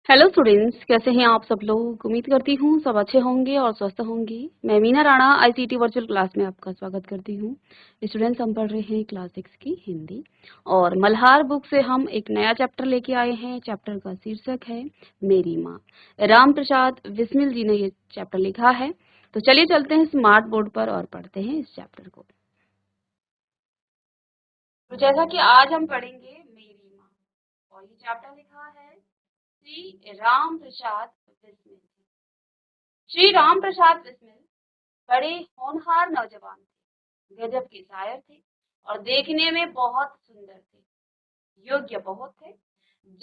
Hello students, कैसे हैं आप सब लोग। उम्मीद करती हूँ सब अच्छे होंगे और स्वस्थ होंगे। मैं Meena Rana ICT virtual class में आपका स्वागत करती हूँ। स्टूडेंट्स, हम पढ़ रहे हैं क्लास 6 की हिंदी और मल्हार बुक से हम एक नया चैप्टर लेके आए हैं। चैप्टर का शीर्षक है मेरी माँ। राम प्रसाद बिस्मिल जी ने ये चैप्टर लिखा है। तो चलिए चलते हैं स्मार्ट बोर्ड पर और पढ़ते हैं इस चैप्टर को। तो जैसा कि आज हम पढ़ेंगे मेरी माँ, और ये चैप्टर लिखा है श्री राम प्रसाद बिस्मिल। श्री राम प्रसाद बिस्मिल बड़े होनहार नौजवान थे, गजब के शायर थे और देखने में बहुत सुंदर थे, योग्य बहुत थे।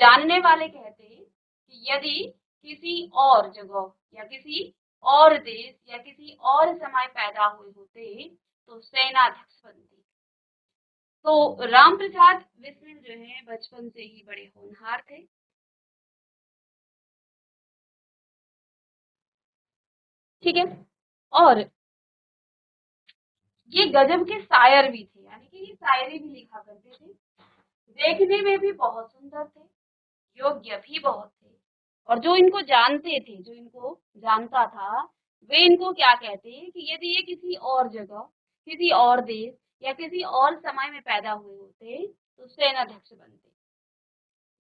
जानने वाले कहते हैं कि यदि किसी और जगह या किसी और देश या किसी और समय पैदा हुए होते तो सेनाध्यक्ष बनते। तो राम प्रसाद बिस्मिल जो है बचपन से ही बड़े होनहार थे। ठीक है, और ये गजब के शायर भी थे, यानी कि ये शायरी भी लिखा करते थे। देखने में भी बहुत सुंदर थे, योग्य भी बहुत थे। और जो इनको जानते थे, जो इनको जानता था, वे इनको क्या कहते हैं कि यदि ये किसी और जगह, किसी और देश या किसी और समय में पैदा हुए होते तो सेनाध्यक्ष बनते।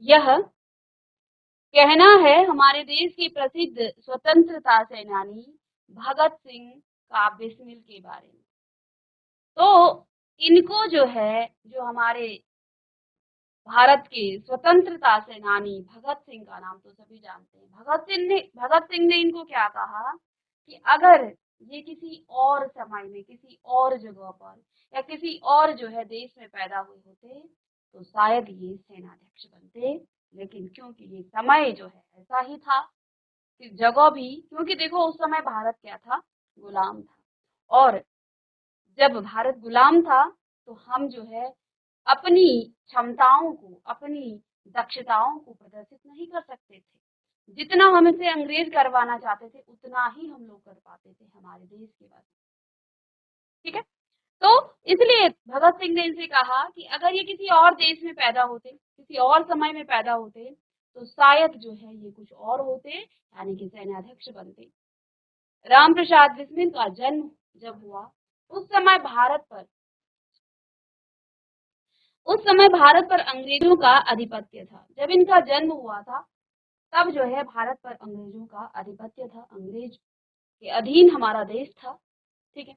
यह कहना है हमारे देश के प्रसिद्ध स्वतंत्रता सेनानी भगत सिंह का बिस्मिल के बारे में। तो इनको जो है, जो हमारे भारत के स्वतंत्रता सेनानी भगत सिंह का नाम तो सभी जानते हैं। भगत सिंह ने इनको क्या कहा कि अगर ये किसी और समय में, किसी और जगह पर या किसी और जो है देश में पैदा हुए होते तो शायद ये सेनाध्यक्ष बनते। लेकिन क्योंकि ये समय जो है ऐसा ही था कि जगह भी, क्योंकि देखो उस समय भारत क्या था, गुलाम था। और जब भारत गुलाम था तो हम जो है अपनी क्षमताओं को, अपनी दक्षताओं को प्रदर्शित नहीं कर सकते थे। जितना हमसे अंग्रेज करवाना चाहते थे उतना ही हम लोग कर पाते थे हमारे देश के बारे में। ठीक है, तो इसलिए भगत सिंह ने इनसे कहा कि अगर ये किसी और देश में पैदा होते, किसी और समय में पैदा होते तो शायद जो है ये कुछ और होते, यानी कि सेनाध्यक्ष बनते। राम प्रसाद बिस्मिल का जन्म जब हुआ उस समय भारत पर अंग्रेजों का आधिपत्य था। जब इनका जन्म हुआ था तब जो है भारत पर अंग्रेजों का आधिपत्य था, अंग्रेज के अधीन हमारा देश था। ठीक है,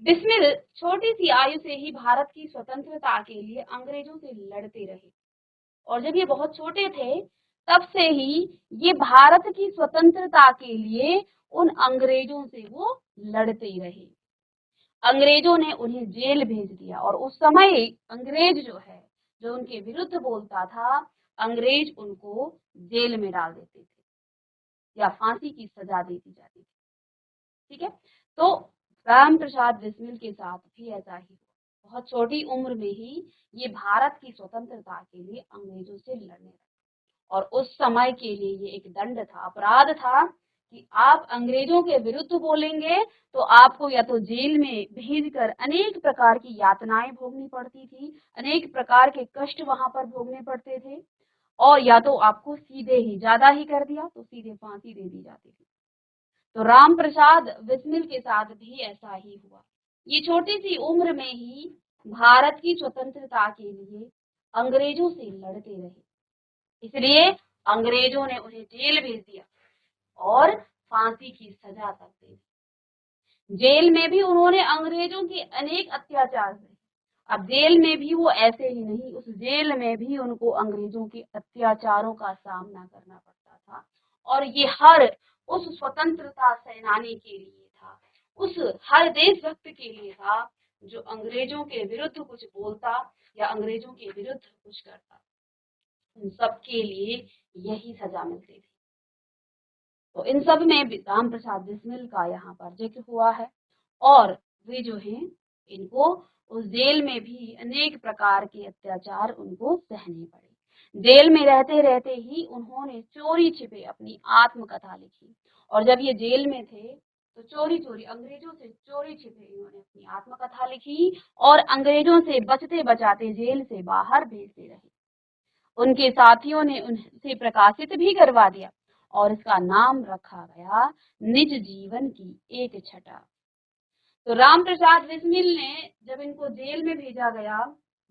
बिस्मिल छोटी सी आयु से ही भारत की स्वतंत्रता के लिए अंग्रेजों से लड़ते रहे। और जब ये बहुत छोटे थे तब से ही ये भारत की स्वतंत्रता के लिए उन अंग्रेजों से वो लड़ते रहे। अंग्रेजों ने उन्हें जेल भेज दिया और उस समय अंग्रेज जो है, जो उनके विरुद्ध बोलता था, अंग्रेज उनको जेल में डाल देते थे या फांसी की सजा दे दी जाती थी। ठीक है, तो राम प्रसाद बिस्मिल के साथ भी ऐसा ही हुआ। बहुत छोटी उम्र में ही ये भारत की स्वतंत्रता के लिए अंग्रेजों से लड़ने लगे। और उस समय के लिए ये एक दंड था, अपराध था कि आप अंग्रेजों के विरुद्ध बोलेंगे तो आपको या तो जेल में भेजकर अनेक प्रकार की यातनाएं भोगनी पड़ती थी, अनेक प्रकार के कष्ट वहां पर भोगने पड़ते थे, और या तो आपको सीधे ही, ज्यादा ही कर दिया तो सीधे फांसी दे दी जाती थी। तो राम प्रसाद बिस्मिल के साथ भी ऐसा ही हुआ। ये छोटी सी उम्र में ही भारत की स्वतंत्रता के लिए अंग्रेजों से लड़ते रहे, इसलिए अंग्रेजों ने उन्हें जेल भेज दिया और फांसी की सजा तक दे दी। जेल में भी उन्होंने अंग्रेजों के अनेक अत्याचार सहे। अब जेल में भी वो ऐसे ही नहीं, उस जेल में भी उनको अंग्रेजों के अत्याचारों का सामना करना पड़ता था। और ये हर उस स्वतंत्रता सेनानी के लिए था, उस हर देशभक्त के लिए था जो अंग्रेजों के विरुद्ध कुछ बोलता या अंग्रेजों के विरुद्ध कुछ करता। उन सब के लिए यही सजा मिलती थी। तो इन सब में राम प्रसाद बिस्मिल का यहाँ पर जिक्र हुआ है। और वे जो हैं, इनको उस जेल में भी अनेक प्रकार के अत्याचार उनको सहने पड़े। जेल में रहते रहते ही उन्होंने चोरी छिपे अपनी आत्मकथा लिखी। और जब ये जेल में थे तो चोरी चोरी, अंग्रेजों से चोरी छिपे इन्होंने अपनी आत्मकथा लिखी और अंग्रेजों से बचते बचाते जेल से बाहर भेजते रहे। उनके साथियों ने उसे प्रकाशित भी करवा दिया और इसका नाम रखा गया निज जीवन की एक छटा। तो राम प्रसाद बिस्मिल ने जब इनको जेल में भेजा गया,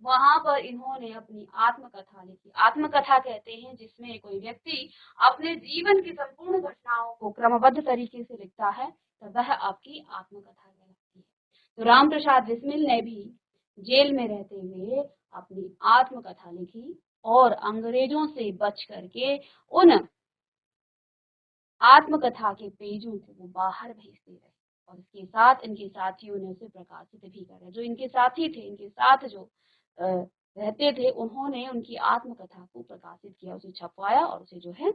वहां पर इन्होंने अपनी आत्मकथा लिखी। आत्मकथा कहते हैं जिसमें कोई व्यक्ति अपने जीवन की संपूर्ण घटनाओं को क्रमबद्ध तरीके से लिखता है, तो वह आपकी आत्मकथा कहलाती है। तो राम प्रसाद बिस्मिल ने भी जेल में रहते हुए अपनी आत्मकथा लिखी और अंग्रेजों से बच करके उन आत्मकथा के पेजों को वो बाहर भेजते रहे और इसके साथ इनके साथियों ने उसे प्रकाशित भी करा। जो इनके साथी थे, इनके साथ जो रहते थे, उन्होंने उनकी आत्मकथा को प्रकाशित किया, उसे छपवाया और उसे जो है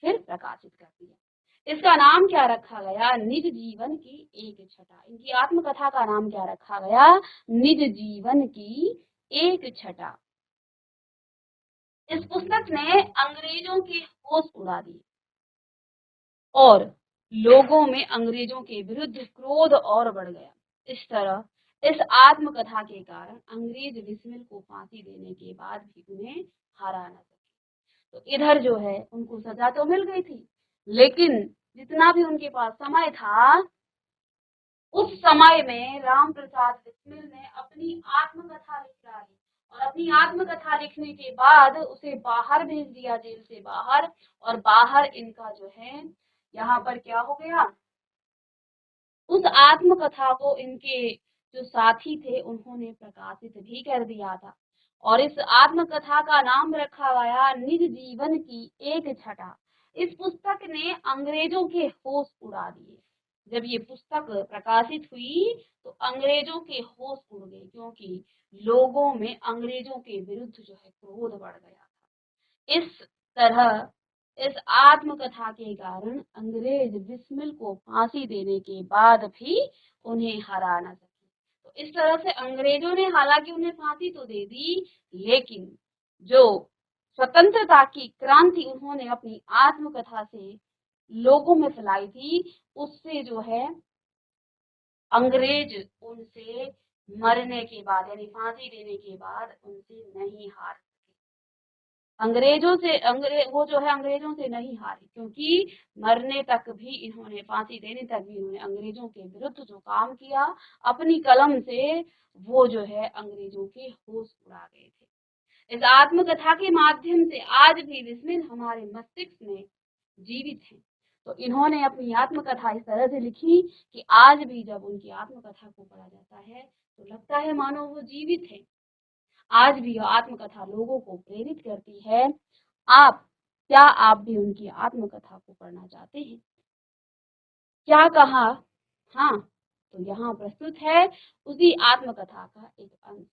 फिर प्रकाशित कर दिया। इसका नाम क्या रखा गया? निज जीवन की एक छटा। इनकी आत्मकथा का नाम क्या रखा गया? निज जीवन की एक छटा। इस पुस्तक ने अंग्रेजों के होश उड़ा दिए और लोगों में अंग्रेजों के विरुद्ध क्रोध और बढ़ गया। इस तरह इस आत्मकथा के कारण अंग्रेज बिस्मिल को फांसी देने के बाद भी उन्हें हरा न सके। तो इधर जो है उनको सजा तो मिल गई थी, लेकिन जितना भी उनके पास समय था, उस समय में राम प्रसाद बिस्मिल ने अपनी आत्मकथा लिख डाली और अपनी आत्मकथा लिखने के बाद उसे बाहर भेज दिया, जेल से बाहर। और बाहर इनका जो है यहाँ पर क्या हो गया, उस आत्मकथा को इनके जो साथी थे उन्होंने प्रकाशित भी कर दिया था और इस आत्मकथा का नाम रखा गया निज जीवन की एक छटा। इस पुस्तक ने अंग्रेजों के होश उड़ा दिए। जब ये पुस्तक प्रकाशित हुई तो अंग्रेजों के होश उड़ गए, क्योंकि लोगों में अंग्रेजों के विरुद्ध जो है क्रोध बढ़ गया था। इस तरह इस आत्मकथा के कारण अंग्रेज बिस्मिल को फांसी देने के बाद भी उन्हें हरा न सके। तो इस तरह से अंग्रेजों ने हालांकि उन्हें फांसी तो दे दी, लेकिन जो स्वतंत्रता की क्रांति उन्होंने अपनी आत्मकथा से लोगों में फैलाई थी, उससे जो है अंग्रेज उनसे मरने के बाद यानी फांसी देने के बाद उनसे नहीं हार सके। वो जो है अंग्रेजों से नहीं हारे, क्योंकि मरने तक भी इन्होंने, फांसी देने तक भी इन्होंने अंग्रेजों के विरुद्ध जो काम किया अपनी कलम से, वो जो है अंग्रेजों के होश उड़ा गए थे। इस आत्मकथा के माध्यम से आज भी बिस्मिल हमारे मस्तिष्क में जीवित है। तो इन्होंने अपनी आत्मकथा इस तरह से लिखी कि आज भी जब उनकी आत्मकथा को पढ़ा जाता है तो लगता है मानो वो जीवित है। आज भी यह आत्मकथा लोगों को प्रेरित करती है। क्या आप भी उनकी आत्मकथा को पढ़ना चाहते हैं? क्या कहा? हाँ, तो यहाँ प्रस्तुत है उसी आत्मकथा का एक अंश।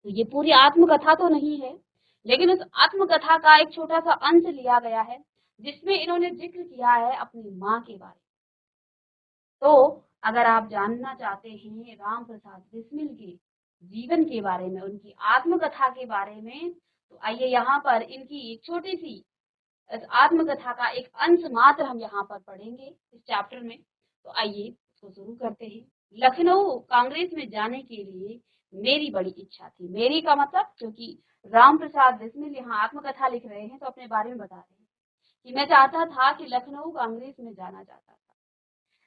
तो ये पूरी आत्मकथा तो नहीं है, लेकिन उस आत्मकथा का एक छोटा सा अंश लिया गया है जिसमें इन्होंने जिक्र किया है अपनी माँ के बारे में। तो अगर आप जानना चाहते हैं राम प्रसाद बिस्मिल के जीवन के बारे में, उनकी आत्मकथा के बारे में, तो आइए यहाँ पर इनकी एक छोटी सी इस आत्मकथा का एक अंश मात्र हम यहाँ पर पढ़ेंगे इस चैप्टर में। तो आइए इसको शुरू करते हैं। लखनऊ कांग्रेस में जाने के लिए मेरी बड़ी इच्छा थी। मेरी का मतलब, क्योंकि राम प्रसाद बिस्मिल यहाँ आत्मकथा लिख रहे हैं तो अपने बारे में बता रहे हैं कि मैं चाहता था कि लखनऊ कांग्रेस में जाना चाहता था।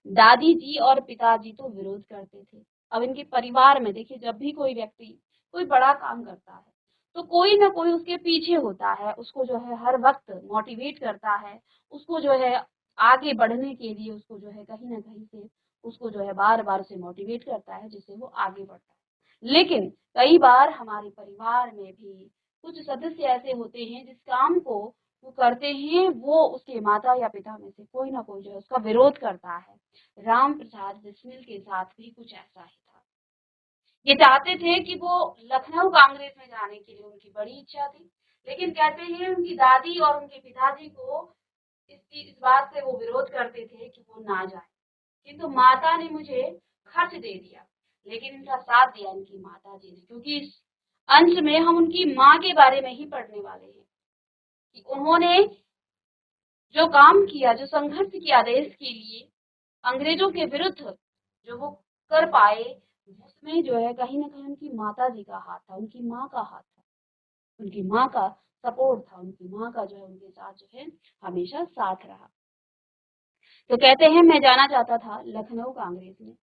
दादी जी और पिताजी तो विरोध करते थे। अब इनके परिवार में देखिए, जब भी कोई व्यक्ति कोई बड़ा काम करता है तो कोई ना कोई उसके पीछे होता है, उसको जो है हर वक्त मोटिवेट करता है, उसको जो है आगे बढ़ने के लिए, उसको जो है कहीं ना कहीं से उसको जो है बार बार उसे मोटिवेट करता है जिससे वो आगे बढ़ता है। लेकिन कई बार हमारे परिवार में भी कुछ सदस्य ऐसे होते हैं जिस काम को वो करते हैं, वो उसके माता या पिता में से कोई ना कोई जो है उसका विरोध करता है। राम प्रसाद बिस्मिल के साथ भी कुछ ऐसा ही था। ये चाहते थे कि वो लखनऊ कांग्रेस में जाने के लिए उनकी बड़ी इच्छा थी, लेकिन कहते हैं उनकी दादी और उनके पिताजी को इस बात से वो विरोध करते थे कि वो ना जाए। किंतु माता ने मुझे खर्च दे दिया, लेकिन इनका साथ दिया इनकी माता जी ने, क्योंकि इस अंश में हम उनकी माँ के बारे में ही पढ़ने वाले हैं कि उन्होंने जो काम किया, जो संघर्ष किया देश के लिए, अंग्रेजों के विरुद्ध जो वो कर पाए, उसमें जो है कहीं ना कहीं उनकी माता जी का हाथ था, उनकी माँ का हाथ था। उनकी माँ का सपोर्ट था, उनकी माँ का जो है उनके साथ जो है हमेशा साथ रहा। तो कहते हैं मैं जाना चाहता था लखनऊ कांग्रेस में,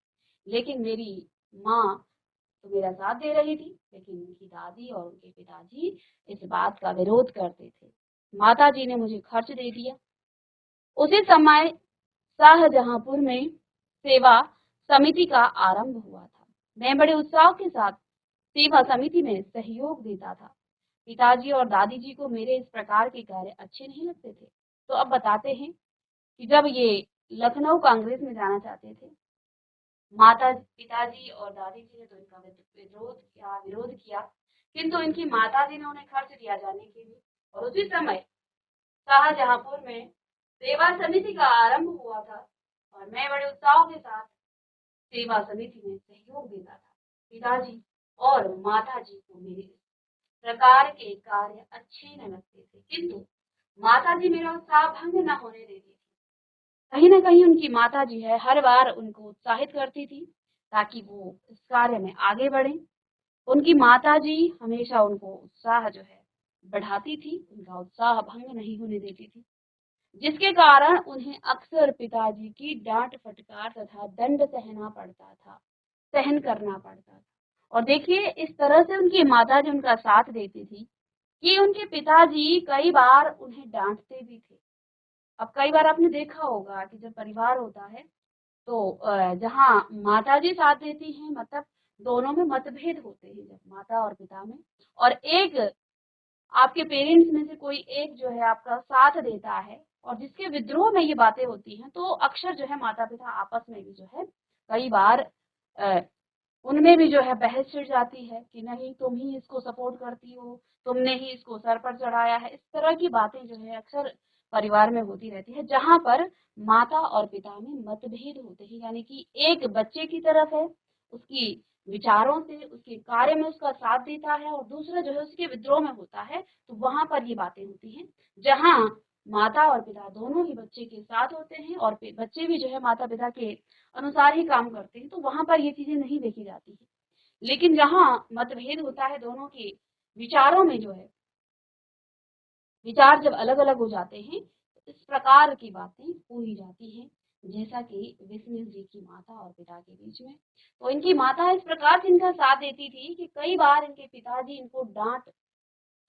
लेकिन मेरी माँ तो मेरा साथ दे रही थी, लेकिन उनकी दादी और उनके पिताजी इस बात का विरोध करते थे। माताजी ने मुझे खर्च दे दिया। उसी समय शाहजहांपुर में सेवा समिति का आरंभ हुआ था। मैं बड़े उत्साह के साथ सेवा समिति में सहयोग देता था। पिताजी और दादी जी को मेरे इस प्रकार के कार्य अच्छे नहीं लगते थे। तो अब बताते हैं कि जब ये लखनऊ कांग्रेस में जाना चाहते थे, माता पिताजी और दादी जी ने तो इनका विरोध किया, किंतु इनकी माता जी ने उन्हें खर्च दिया जाने के लिए। और उसी समय शाहजहांपुर में सेवा समिति का आरंभ हुआ था और मैं बड़े उत्साह के साथ सेवा समिति में सहयोग देता था। पिताजी और माता जी को मेरे प्रकार के कार्य अच्छे न लगते थे, किंतु माता जी मेरा उत्साह भंग न होने देती थी। कहीं न कहीं उनकी माता जी है हर बार उनको उत्साहित करती थी ताकि वो इस कार्य में आगे बढ़ें। उनकी माता जी हमेशा उनको उत्साह जो है बढ़ाती थी, उनका उत्साह भंग नहीं होने देती थी, जिसके कारण उन्हें अक्सर पिताजी की डांट फटकार तथा दंड सहन करना पड़ता था। और देखिए इस तरह से उनकी माता जी उनका साथ देती थी कि उनके पिताजी कई बार उन्हें डांटते भी थे। अब कई बार आपने देखा होगा कि जब परिवार होता है तो जहाँ माताजी साथ देती हैं, मतलब दोनों में मतभेद होते हैं जब माता और पिता में, और एक आपके पेरेंट्स में से कोई एक जो है आपका साथ देता है और जिसके विद्रोह में ये बातें होती हैं, तो अक्सर जो है माता पिता आपस में भी जो है कई बार अ, उनमें भी जो है बहस छिड़ जाती है कि नहीं तुम ही इसको सपोर्ट करती हो, तुमने ही इसको सर पर चढ़ाया है। इस तरह की बातें जो है अक्सर परिवार में होती रहती है, जहाँ पर माता और पिता में मतभेद होते हैं, यानी कि एक बच्चे की तरफ है, उसकी विचारों से उसके कार्य में उसका साथ देता है, और दूसरा जो है उसके विद्रोह में होता है। तो वहां पर ये बातें होती हैं जहाँ माता और पिता दोनों ही बच्चे के साथ होते हैं और बच्चे भी जो है माता पिता के अनुसार ही काम करते हैं, तो वहां पर ये चीजें नहीं देखी जाती है। लेकिन जहाँ मतभेद होता है दोनों के विचारों में जो है, विचार जब अलग अलग हो जाते हैं तो इस प्रकार की बातें हो ही जाती हैं, जैसा कि विस्मिल जी की माता और पिता के बीच में। तो इनकी माता इस प्रकार से इनका साथ देती थी कि कई बार इनके पिताजी इनको डांट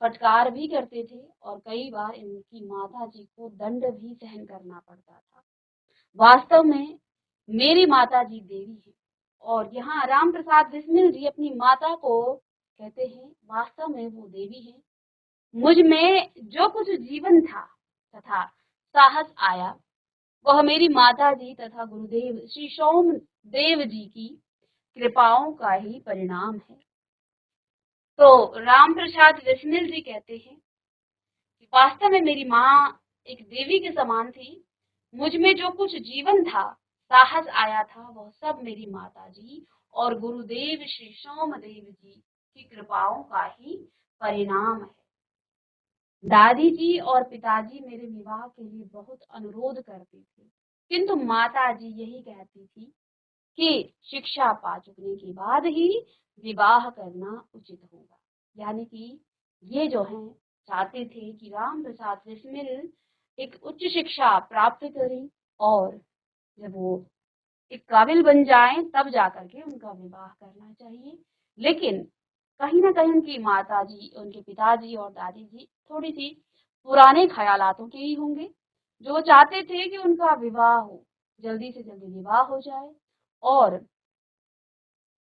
फटकार भी करते थे और कई बार इनकी माता जी को दंड भी सहन करना पड़ता था। वास्तव में मेरी माता जी देवी है, और यहाँ राम प्रसाद बिस्मिल जी अपनी माता को कहते हैं वास्तव में वो देवी है। मुझ में जो कुछ जीवन था तथा साहस आया, वह मेरी माता जी तथा गुरुदेव श्री सोम देव जी की कृपाओं का ही परिणाम है। तो राम प्रसाद बिस्मिल जी कहते हैं कि वास्तव में मेरी माँ एक देवी के समान थी। मुझ में जो कुछ जीवन था, साहस आया था, वह सब मेरी माता जी और गुरुदेव श्री सोमदेव जी की कृपाओं का ही परिणाम है। दादी जी और पिताजी मेरे विवाह के लिए बहुत अनुरोध करते थे, किंतु माता जी यही कहती थी कि शिक्षा पा चुकने के बाद ही विवाह करना उचित होगा। यानी कि ये जो है चाहते थे कि राम प्रसाद बिस्मिल एक उच्च शिक्षा प्राप्त करें और जब वो एक काबिल बन जाएं तब जाकर के उनका विवाह करना चाहिए। लेकिन कहीं ना कहीं उनकी माता जी, उनके पिताजी और दादी जी थोड़ी सी पुराने ख्यालातों के ही होंगे, जो चाहते थे कि उनका विवाह हो, जल्दी से जल्दी विवाह हो जाए और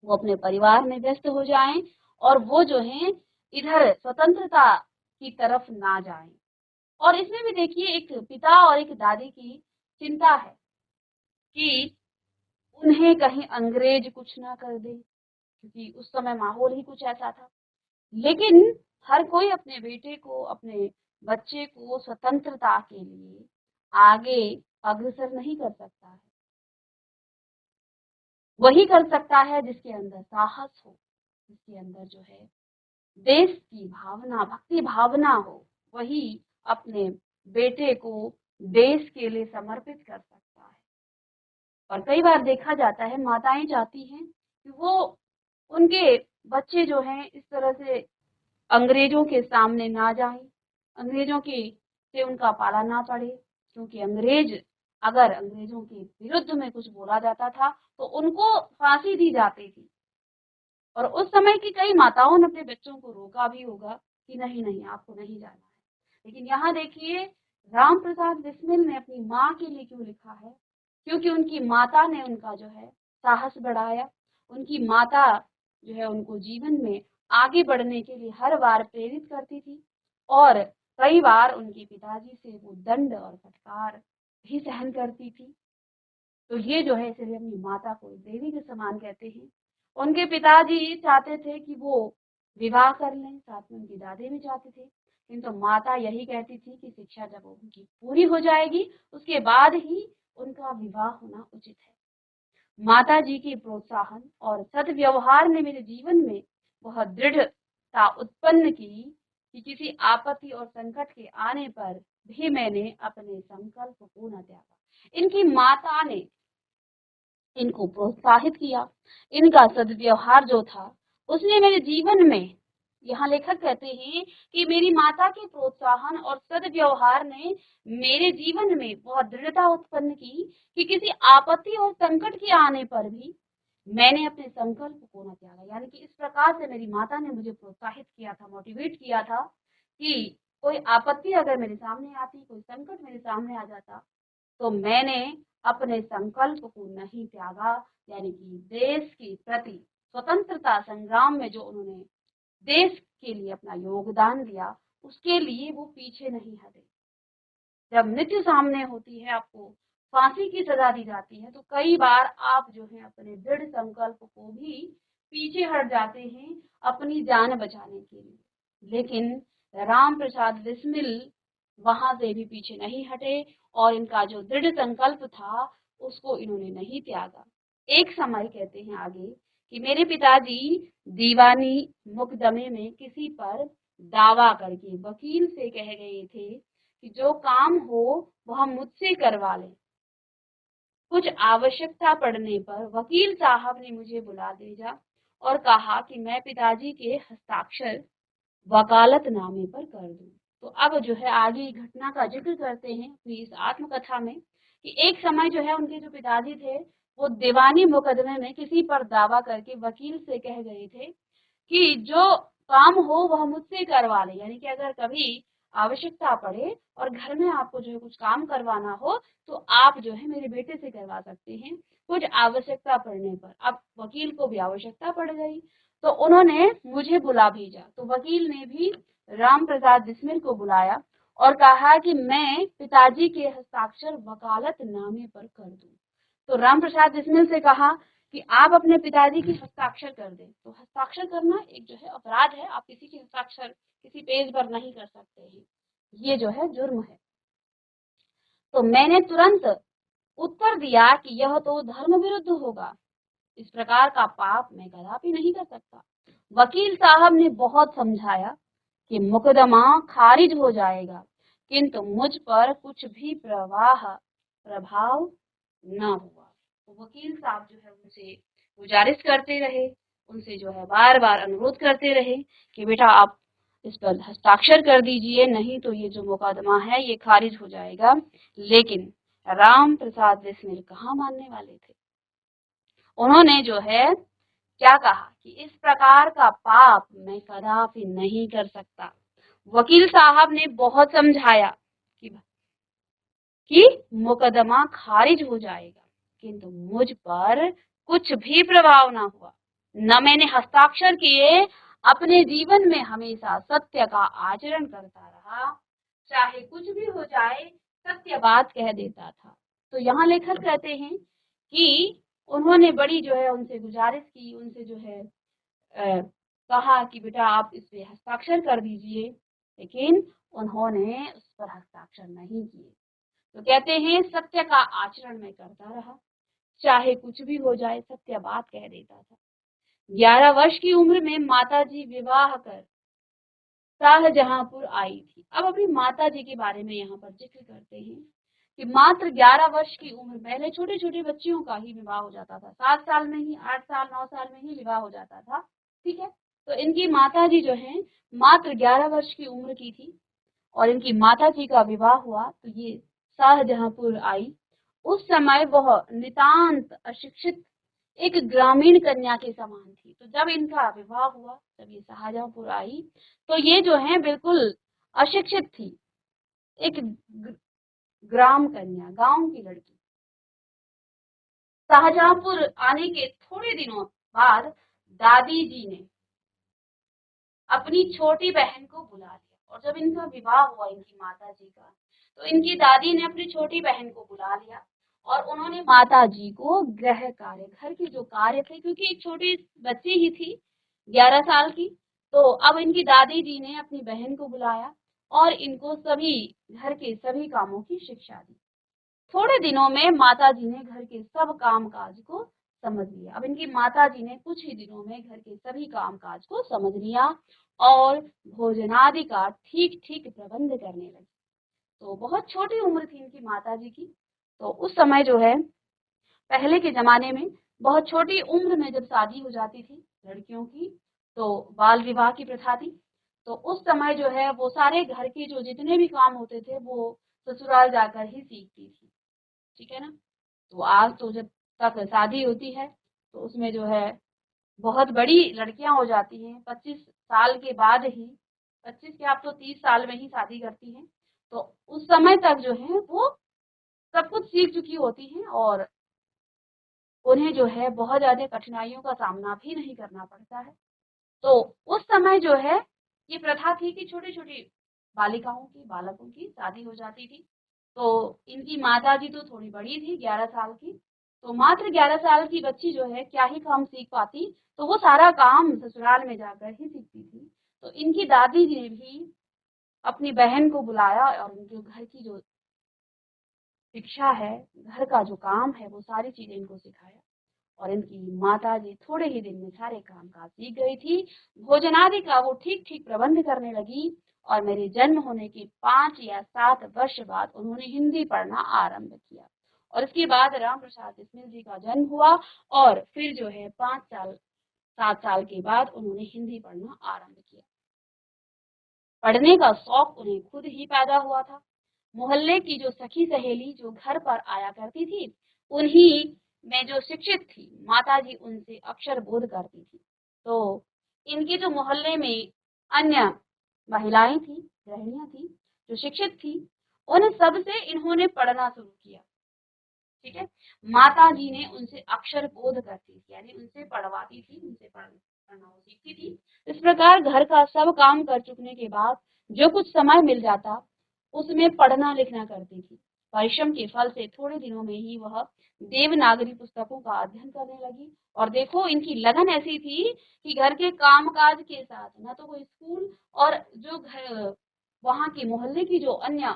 वो अपने परिवार में व्यस्त हो जाएं और वो जो है इधर स्वतंत्रता की तरफ ना जाएं। और इसमें भी देखिए एक पिता और एक दादी की चिंता है कि उन्हें कहीं अंग्रेज कुछ ना कर दे, क्योंकि उस समय माहौल ही कुछ ऐसा था। लेकिन हर कोई अपने बेटे को, अपने बच्चे को स्वतंत्रता के लिए आगे अग्रसर नहीं कर सकता है। वही कर सकता है जिसके अंदर साहस हो, जिसके अंदर जो है देश की भावना, भक्ति भावना हो, वही अपने बेटे को देश के लिए समर्पित कर सकता है। और कई बार देखा जाता है माताएं चाहती हैं कि वो उनके बच्चे जो हैं इस तरह से अंग्रेजों के सामने ना जाएं, अंग्रेजों के से उनका पाला ना पड़े, क्योंकि अगर अंग्रेजों के विरुद्ध में कुछ बोला जाता था तो उनको फांसी दी जाती थी। और उस समय की कई माताओं ने अपने बच्चों को रोका भी होगा कि नहीं नहीं आपको नहीं जाना है। लेकिन यहाँ देखिए राम प्रसाद बिस्मिल ने अपनी माँ के लिए क्यों लिखा है, क्योंकि उनकी माता ने उनका जो है साहस बढ़ाया। उनकी माता जो है उनको जीवन में आगे बढ़ने के लिए हर बार प्रेरित करती थी और कई बार उनके पिताजी से वो दंड और फटकार भी सहन करती थी। तो ये जो है इसलिए अपनी माता को देवी के समान कहते हैं। उनके पिताजी चाहते थे कि वो विवाह कर लें, साथ में उनकी दादी भी चाहती थी, किंतु माता यही कहती थी कि शिक्षा जब उनकी पूरी हो जाएगी उसके बाद ही उनका विवाह होना उचित है। माता जी के प्रोत्साहन और सद्व्यवहार ने मेरे जीवन में बहुत दृढ़ता उत्पन्न की कि किसी आपत्ति और संकट के आने पर भी मैंने अपने संकल्प को न त्यागा। इनकी माता ने इनको प्रोत्साहित किया। इनका सद्व्यवहार जो था उसने मेरे जीवन में, यहाँ लेखक कहते हैं कि मेरी माता के प्रोत्साहन और सद्व्यवहार ने मेरे जीवन में बहुत दृढ़ता उत्पन्न की कि किसी आपत्ति और संकट के आने पर भी मैंने अपने संकल्प को न त्यागा। यानी कि इस प्रकार से मेरी माता ने मुझे प्रोत्साहित किया था, मोटिवेट किया था कि कोई आपत्ति अगर मेरे सामने आती, कोई संकट मेरे सामने आ जाता तो मैंने अपने संकल्प को नहीं त्यागा। यानी कि देश के प्रति स्वतंत्रता संग्राम में जो उन्होंने देश के लिए अपना योगदान दिया उसके लिए वो पीछे नहीं हटे। जब मृत्यु सामने होती है, आपको फांसी की सजा दी जाती है, तो कई बार आप जो है अपने दृढ़ संकल्प को भी पीछे हट जाते हैं अपनी जान बचाने के लिए। लेकिन राम प्रसाद बिस्मिल वहां से भी पीछे नहीं हटे और इनका जो दृढ़ संकल्प था उसको इन्होंने नहीं त्यागा। एक समय कहते हैं आगे कि मेरे पिताजी दीवानी मुकदमे में किसी पर दावा करके वकील से कह गए थे कि जो काम हो वह मुझसे करवा लें। कुछ आवश्यकता पड़ने पर वकील साहब ने मुझे बुला भेजा और कहा कि मैं पिताजी के हस्ताक्षर वकालतनामे पर कर दूं। तो अब जो है आगे घटना का जिक्र करते हैं अपनी इस आत्मकथा में कि एक समय जो है उनके जो पिताजी थे वो दीवानी मुकदमे में किसी पर दावा करके वकील से कह गए थे कि जो काम हो वह मुझसे करवा ले। यानी कि अगर कभी आवश्यकता पड़े और घर में आपको जो है कुछ काम करवाना हो तो आप जो है मेरे बेटे से करवा सकते हैं कुछ आवश्यकता पड़ने पर। अब वकील को भी आवश्यकता पड़ गई तो उन्होंने मुझे बुला भेजा। तो वकील ने भी राम प्रसाद बिस्मिल को बुलाया और कहा कि मैं पिताजी के हस्ताक्षर वकालतनामे पर कर दूं। तो राम प्रसाद बिस्मिल से कहा कि आप अपने पिताजी की हस्ताक्षर कर दें। तो हस्ताक्षर करना एक जो है अपराध है, आप किसी की हस्ताक्षर किसी पेज पर नहीं कर सकते हैं, ये जो है जुर्म है। तो मैंने तुरंत उत्तर दिया कि यह तो धर्म विरुद्ध होगा, इस प्रकार का पाप मैं कदापि नहीं कर सकता। वकील साहब ने बहुत समझाया कि मुकदमा खारिज हो जाएगा, किंतु मुझ पर कुछ भी प्रभाव न हुआ। तो वकील साहब जो है उनसे गुजारिश करते रहे, उनसे जो है बार बार अनुरोध करते रहे कि बेटा आप इस पर हस्ताक्षर कर दीजिए, नहीं तो ये जो मुकदमा है ये खारिज हो जाएगा। लेकिन राम प्रसाद बिस्मिल कहाँ मानने वाले थे। उन्होंने जो है क्या कहा कि इस प्रकार का पाप मैं कदापि नहीं कर सकता। वकील साहब ने बहुत समझाया कि मुकदमा खारिज हो जाएगा, किंतु मुझ पर कुछ भी प्रभाव ना हुआ। न मैंने हस्ताक्षर किए, अपने जीवन में हमेशा सत्य का आचरण करता रहा, चाहे कुछ भी हो जाए सत्य बात कह देता था। तो यहाँ लेखक कहते हैं कि उन्होंने बड़ी जो है उनसे गुजारिश की, उनसे जो है कहा कि बेटा आप इस पे हस्ताक्षर कर दीजिए, लेकिन उन्होंने उस पर हस्ताक्षर नहीं किए। तो कहते हैं सत्य का आचरण मैं करता रहा, चाहे कुछ भी हो जाए सत्य बात कह देता था। 11 वर्ष की उम्र में माताजी विवाह कर शाहजहांपुर आई थी। अब अपनी माताजी के बारे में यहाँ पर जिक्र करते हैं कि मात्र 11 वर्ष की उम्र, पहले छोटे छोटे बच्चियों का ही विवाह हो जाता था, 7 साल में ही, 8 साल 9 साल में ही विवाह हो जाता था, ठीक है। तो इनकी माता जी जो हैं मात्र 11 वर्ष की उम्र की थी और इनकी माता जी का विवाह हुआ तो ये शाहजहांपुर आई। उस समय वह नितांत अशिक्षित एक ग्रामीण कन्या के समान थी। तो जब इनका विवाह हुआ, जब ये शाहजहांपुर आई, तो ये जो है बिल्कुल अशिक्षित थी, एक ग्राम कन्या, गांव की लड़की। शाहजहांपुर आने के थोड़े दिनों बाद दादी जी ने अपनी छोटी बहन को बुला लिया और जब इनका विवाह हुआ इनकी माता जी का, तो इनकी दादी ने अपनी छोटी बहन को बुला लिया और उन्होंने माता जी को गृह कार्य, घर के जो कार्य थे, क्योंकि एक छोटी बच्ची ही थी 11 साल की, तो अब इनकी दादी जी ने अपनी बहन को बुलाया और इनको सभी घर के सभी कामों की शिक्षा दी। थोड़े दिनों में माता जी ने घर के सब काम काज को समझ लिया। अब इनकी माता जी ने कुछ ही दिनों में घर के सभी काम काज को समझ लिया और भोजनादि का ठीक ठीक प्रबंध करने लगी। तो बहुत छोटी उम्र थी इनकी माता जी की। तो उस समय जो है, पहले के जमाने में बहुत छोटी उम्र में जब शादी हो जाती थी लड़कियों की, तो बाल विवाह की प्रथा थी। तो उस समय जो है वो सारे घर के जो जितने भी काम होते थे वो ससुराल जाकर ही सीखती थी। ठीक है ना। तो आज तो जब तक शादी होती है तो उसमें जो है बहुत बड़ी लड़कियां हो जाती हैं, 25 साल के बाद ही, 25 के आप तो 30 साल में ही शादी करती हैं। तो उस समय तक जो है वो सब कुछ सीख चुकी होती हैं और उन्हें जो है बहुत ज्यादा कठिनाइयों का सामना भी नहीं करना पड़ता है। तो उस समय जो है ये प्रथा थी कि छोटी छोटी बालिकाओं की, बालकों की शादी हो जाती थी। तो इनकी माता जी तो थोड़ी बड़ी थी, 11 साल की। तो मात्र 11 साल की बच्ची जो है क्या ही काम सीख पाती, तो वो सारा काम ससुराल में जाकर ही सीखती थी। तो इनकी दादी जी ने भी अपनी बहन को बुलाया और उनके घर की जो शिक्षा है, घर का जो काम है, वो सारी चीजें इनको सिखाया और इनकी माता जी थोड़े ही दिन में सारे काम काज सीख गई थी। भोजनादि का वो ठीक ठीक प्रबंध करने लगी और मेरे जन्म होने के 5 या 7 वर्ष बाद उन्होंने हिंदी पढ़ना आरंभ किया और इसके बाद राम प्रसाद बिस्मिल जी का जन्म हुआ और फिर जो है 5 साल 7 साल के बाद उन्होंने हिंदी पढ़ना आरंभ किया। पढ़ने का शौक उन्हें खुद ही पैदा हुआ था। मोहल्ले की जो सखी सहेली जो घर पर आया करती थी, उन्हीं में जो शिक्षित थी माता जी उनसे अक्षर बोध करती थी। तो इनके जो मोहल्ले में अन्य महिलाएं थी, गृहिणियां थी, जो शिक्षित थी, उन सब से इन्होंने पढ़ना शुरू किया। ठीक है। माता जी ने उनसे अक्षर बोध करती थी, यानी उनसे पढ़वाती थी, उनसे पढ़ना वो सीखती थी। इस प्रकार घर का सब काम कर चुकने के बाद जो कुछ समय मिल जाता उसमें पढ़ना लिखना करती थी। परिश्रम के फल से थोड़े दिनों में ही वह देवनागरी पुस्तकों का अध्ययन करने लगी और देखो इनकी लगन ऐसी थी कि घर के कामकाज के साथ न तो कोई स्कूल और जो घर वहां के मोहल्ले की जो अन्य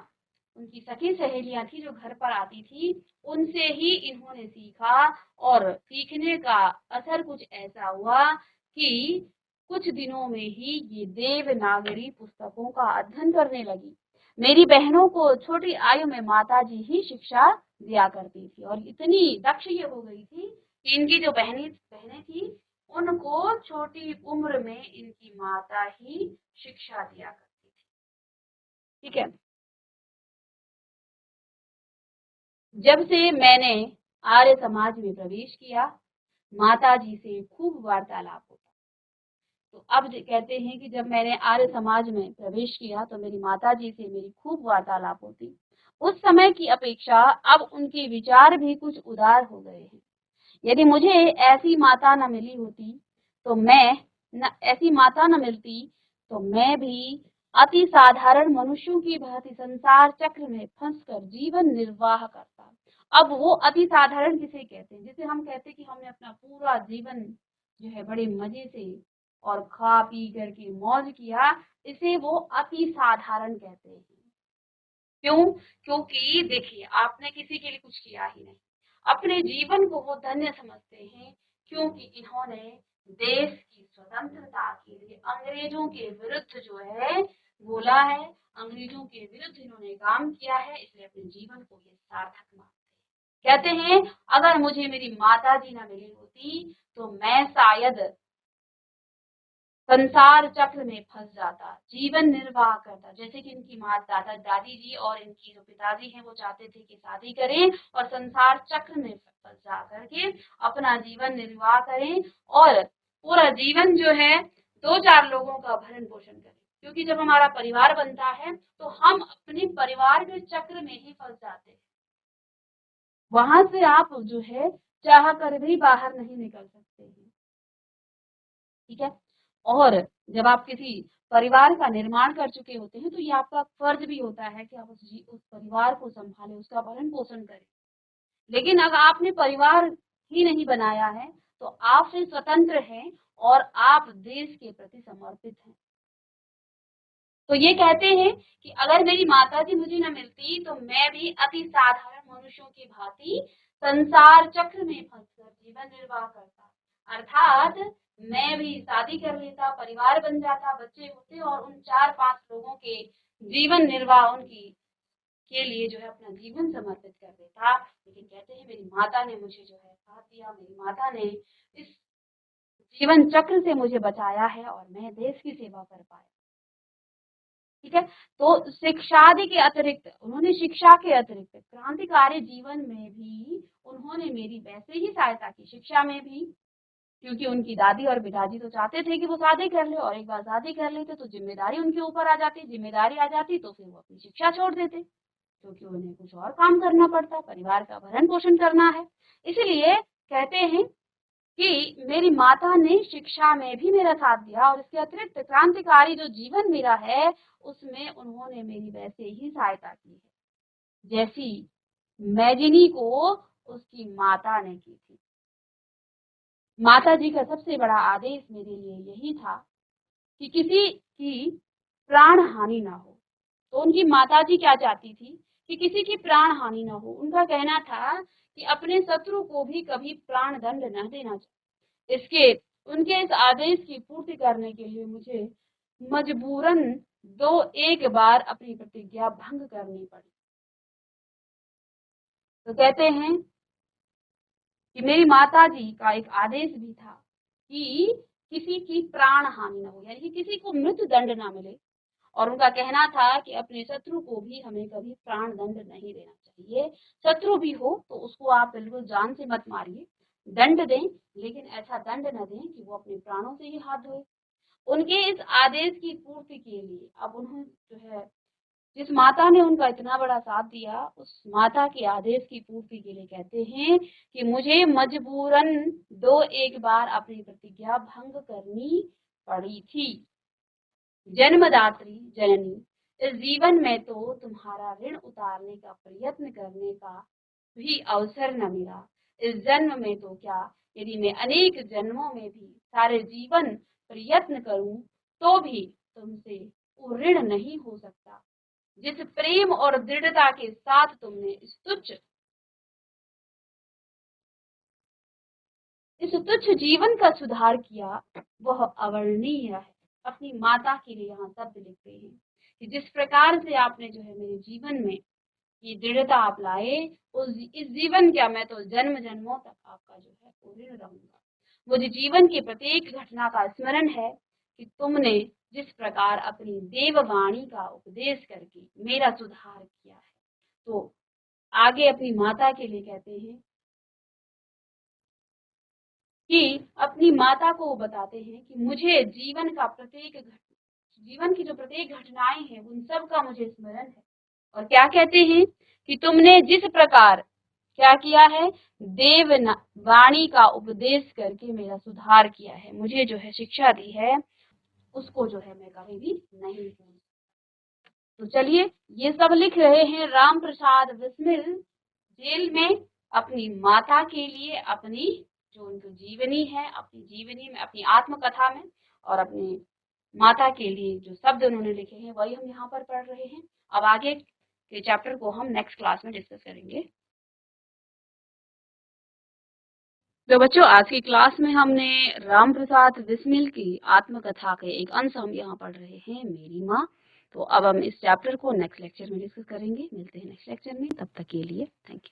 उनकी सखी सहेलियां थी जो घर पर आती थी, उनसे ही इन्होंने सीखा और सीखने का असर कुछ ऐसा हुआ कि कुछ दिनों में ही ये देवनागरी पुस्तकों का अध्ययन करने लगी। मेरी बहनों को छोटी आयु में माता जी ही शिक्षा दिया करती थी और इतनी दक्ष ये हो गई थी कि इनकी जो बहनें थी उनको छोटी उम्र में इनकी माता ही शिक्षा दिया करती थी। ठीक है। जब से मैंने आर्य समाज में प्रवेश किया, माता जी से खूब वार्तालाप होता। तो अब कहते हैं कि जब मैंने आर्य समाज में प्रवेश किया तो मेरी माता जी से मेरी खूब वार्तालाप होती। उस समय की अपेक्षा अब उनके विचार भी कुछ उदार हो गए हैं। यदि मुझे ऐसी माता न मिली होती तो मैं न ऐसी माता न मिलती तो मैं भी अति साधारण मनुष्यों की भांति संसार चक्र में फंसकर जीवन निर्वाह करता। अब वो अति साधारण किसे कहते हैं? जिसे हम कहते हैं कि हमने अपना पूरा जीवन जो है बड़े मजे से और खा पी करके मौज किया, इसे वो अति साधारण कहते हैं। क्यों? क्योंकि देखिए आपने किसी के लिए कुछ किया ही नहीं, अपने जीवन को वो धन्य समझते हैं क्योंकि इन्होंने देश की स्वतंत्रता के लिए अंग्रेजों के विरुद्ध जो है बोला है, अंग्रेजों के विरुद्ध इन्होंने काम किया है, इसलिए अपने जीवन को ये सार्थक मानते हैं। कहते हैं अगर मुझे मेरी माता जी ना मिली होती तो मैं शायद संसार चक्र में फंस जाता, जीवन निर्वाह करता। जैसे कि इनकी माँ दादी जी और इनकी जो पिताजी हैं वो चाहते थे कि शादी करें और संसार चक्र में फंस जा करके अपना जीवन निर्वाह करें और पूरा जीवन जो है 2-4 लोगों का भरण पोषण करें। क्योंकि जब हमारा परिवार बनता है तो हम अपने परिवार के चक्र में ही फंस जाते हैं, वहां से आप जो है चाह कर भी बाहर नहीं निकल सकते हैं। ठीक है। और जब आप किसी परिवार का निर्माण कर चुके होते हैं तो ये आपका फर्ज भी होता है कि आप उस परिवार को संभालें, उसका भरण पोषण करें। लेकिन अगर आपने परिवार ही नहीं बनाया है तो आप फिर स्वतंत्र हैं और आप देश के प्रति समर्पित हैं। तो ये कहते हैं कि अगर मेरी माताजी मुझे न मिलती तो मैं भी अति साधारण मनुष्यों की भांति संसार चक्र में फंसकर जीवन निर्वाह करता, अर्थात मैं भी शादी कर लेता, परिवार बन जाता, बच्चे होते और उन 4-5 लोगों के जीवन निर्वाह उनकी के लिए जो है अपना जीवन समर्पित कर देता। लेकिन कहते हैं मेरी माता ने मुझे जो है साथ दिया, मेरी माता ने इस जीवन चक्र से मुझे बचाया है और मैं देश की सेवा कर पाया। ठीक है। तो शिक्षादि के अतिरिक्त उन्होंने शिक्षा के अतिरिक्त क्रांतिकारी जीवन में भी उन्होंने मेरी वैसे ही सहायता की, शिक्षा में भी, क्योंकि उनकी दादी और पिताजी तो चाहते थे कि वो शादी कर ले और एक बार शादी कर लेते तो जिम्मेदारी उनके ऊपर आ जाती, जिम्मेदारी आ जाती तो फिर वो अपनी शिक्षा छोड़ देते, क्योंकि उन्हें कुछ और काम करना पड़ता, परिवार का भरण पोषण करना है। इसलिए कहते हैं कि मेरी माता ने शिक्षा में भी मेरा साथ दिया और इसके अतिरिक्त क्रांतिकारी जो जीवन मेरा है उसमें उन्होंने मेरी वैसे ही सहायता की है जैसी मैजिनी को उसकी माता ने की थी। माता जी का सबसे बड़ा आदेश मेरे लिए यही था कि किसी की प्राण हानि ना हो। तो उनकी माता जी क्या चाहती थी कि किसी की प्राण हानि ना हो। उनका कहना था कि अपने शत्रु को भी कभी प्राण दंड न देना चाहिए। इसके उनके इस आदेश की पूर्ति करने के लिए मुझे मजबूरन 2-1 बार अपनी प्रतिज्ञा भंग करनी पड़ी। तो कहते हैं कि मेरी माताजी का एक आदेश भी था कि किसी की प्राण हानि न हो, यानी कि किसी को मृत्यु दंड ना मिले। और उनका कहना था कि अपने शत्रु को भी हमें कभी प्राण दंड नहीं देना चाहिए। शत्रु भी हो तो उसको आप बिल्कुल जान से मत मारिए, दंड दें, लेकिन ऐसा दंड न दें कि वो अपने प्राणों से ही हाथ धोए। उनके इस आदेश की पूर्ति के लिए अब उन्होंने जो है जिस माता ने उनका इतना बड़ा साथ दिया उस माता के आदेश की पूर्ति के लिए कहते हैं कि मुझे मजबूरन 2-1 बार अपनी प्रतिज्ञा भंग करनी पड़ी थी। जन्मदात्री जननी, इस जीवन में तो तुम्हारा ऋण उतारने का प्रयत्न करने का भी अवसर न मिला। इस जन्म में तो क्या, यदि मैं अनेक जन्मों में भी सारे जीवन प्रयत्न करूं तो भी तुमसे वो ऋण नहीं हो सकता जिस प्रेम और दृढ़ता के साथ तुमने इस तुच्छ जीवन का सुधार किया वह अवर्णनीय है। अपनी माता के लिए यहाँ शब्द लिखते हैं कि जिस प्रकार से आपने जो है मेरे जीवन में ये दृढ़ता आप लाए, उस इस जीवन क्या, मैं तो जन्म जन्मों तक आपका जो है वो ऋण रहूंगा। मुझे जीवन की प्रत्येक घटना का स्मरण है कि तुमने जिस प्रकार अपनी देववाणी का उपदेश करके मेरा सुधार किया है। तो आगे अपनी माता के लिए कहते हैं कि अपनी माता को बताते हैं कि मुझे जीवन की जो प्रत्येक घटनाएं हैं उन सब का मुझे स्मरण है। और क्या कहते हैं कि तुमने जिस प्रकार क्या किया है, देव वाणी का उपदेश करके मेरा सुधार किया है, मुझे जो है शिक्षा दी है, उसको जो है मैं कभी भी नहीं भूल। तो चलिए, ये सब लिख रहे हैं राम प्रसाद बिस्मिल जेल में अपनी माता के लिए, अपनी जो उनकी जीवनी है, अपनी जीवनी में, अपनी आत्मकथा में, और अपनी माता के लिए जो शब्द उन्होंने लिखे हैं वही हम यहाँ पर पढ़ रहे हैं। अब आगे के चैप्टर को हम नेक्स्ट क्लास में डिस्कस करेंगे। तो बच्चों, आज की क्लास में हमने राम प्रसाद बिस्मिल की आत्मकथा के एक अंश हम यहाँ पढ़ रहे हैं, मेरी माँ। तो अब हम इस चैप्टर को नेक्स्ट लेक्चर में डिस्कस करेंगे। मिलते हैं नेक्स्ट लेक्चर में, तब तक के लिए थैंक यू।